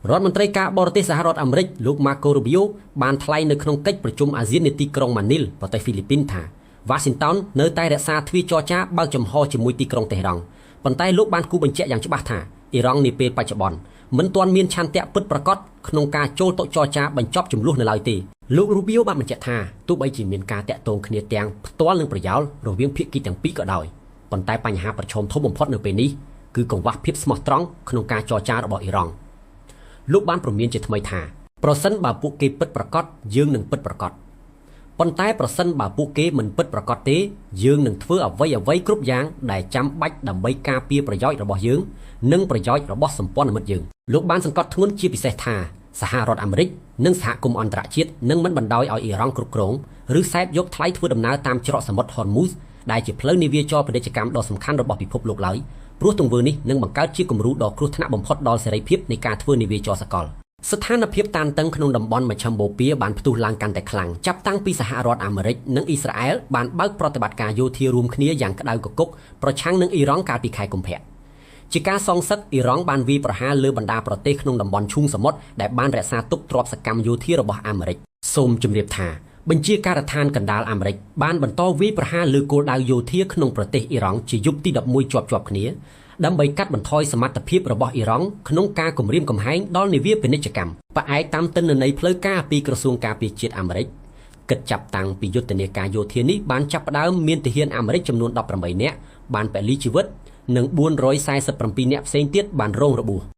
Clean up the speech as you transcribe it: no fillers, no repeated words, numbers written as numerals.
រដ្ឋមន្ត្រីការបរទេសសហរដ្ឋអាមេរិកលោក Marco Rubio បានថ្លែងនៅក្នុងកិច្ចប្រជុំអាស៊ាននៅទីក្រុង Manila ប្រទេសហ្វីលីពីនថា Washington នៅតែរក្សាទ្វារចរចាបើកចំហជាមួយទីក្រុងតេហិរ៉ង់ប៉ុន្តែលោកបានគូបញ្ជាក់យ៉ាងច្បាស់ថាអ៊ីរ៉ង់នាពេលបច្ចុប្បន្នមិនទាន់មានឆន្ទៈពិតប្រាកដក្នុងការចូលតុចរចាបញ្ចប់ជម្លោះនៅឡើយទេលោក Rubio បានបញ្ជាក់ថាទោះបីជាមានការតាក់ទងគ្នាទាំងផ្ទាល់និងប្រយោលរវាងភាគីទាំងពីរក៏ដោយប៉ុន្តែបញ្ហាប្រឈមធំបំផុតនៅពេលនេះគឺកង្វះភាពស្មោះត្រង់ក្នុងការចរចារបស់អ៊ីរ៉ង់លោកបានព្រមានជាថ្មីថាប្រសិនបើពួកគេពិតប្រាកដយើងនឹងពិតប្រាកដប៉ុន្តែប្រសិនបើពួកគេមិនពិតប្រាកដទេយើងនឹងធ្វើអ្វីគ្រប់យ៉ាងដែលចាំបាច់ដើម្បីការពារប្រយោជន៍របស់យើងនិងប្រយោជន៍របស់សម្ព័ន្ធមិត្តយើងលោកបានសង្កត់ធ្ងន់ជាពិសេសថាសហរដ្ឋអាមេរិកនិងសហគមន៍អន្តរជាតិនឹងមិនបណ្ដោយឲ្យអ៊ីរ៉ង់គ្រប់គ្រងឬសេពយកថ្លៃធ្វើដំណើរតាមច្រកសមុទ្រ Hormuz ដែលជាផ្លូវនាវាចរពាណិជ្ជកម្មដ៏សំខាន់របស់ពិភពលោកឡើយព្រោះទង្វើនេះនឹងបង្កើតជាគំរូដ៏គ្រោះថ្នាក់បំផុតដល់សេរីភាពនៃការធ្វើនាវាចរសកលស្ថានភាពតានតឹងក្នុងតំបន់មជ្ឈមបូព៌ាបានផ្ទុះឡើងកាន់តែខ្លាំងចាប់តាំងពីសហរដ្ឋអាមេរិកនិងអ៊ីស្រាអែលបានបើកប្រតិបត្តិការយោធារួមគ្នាយ៉ាងក្តៅគគុកប្រឆាំងនឹងអ៊ីរ៉ង់កាលពីខែកុម្ភៈជាការសងសឹកអ៊ីរ៉ង់បានវាយប្រហារលើបណ្ដាប្រទេសក្នុងតំបន់ឈូងសមុទ្រដែលបានរក្សាទុកទ្រព្យសកម្មយោធារបស់អាមេរិកសូមជម្រាបថាបញ្ជាការដ្ឋានកណ្ដាលអាមេរិកបានបន្តវាយប្រហារលើគោលដៅយោធាក្នុងប្រទេសអ៊ីរ៉ង់ជាយប់ទី11ជាប់គ្នាដើម្បីកាត់បន្ថយសមត្ថភាពរបស់អ៊ីរ៉ង់ក្នុងការគំរាមកំហែងដល់នាវាពាណិជ្ជកម្មផ្អែកតាមទិន្នន័យផ្លូវការពីក្រសួងការពារជាតិអាមេរិកគិតចាប់តាំងពីយុទ្ធនាការយោធានេះបានចាប់ផ្ដើមមានទាហានអាមេរិកចំនួន18នាក់បានពលីជីវិតនិង447នាក់ផ្សេងទៀតបានរងរបួស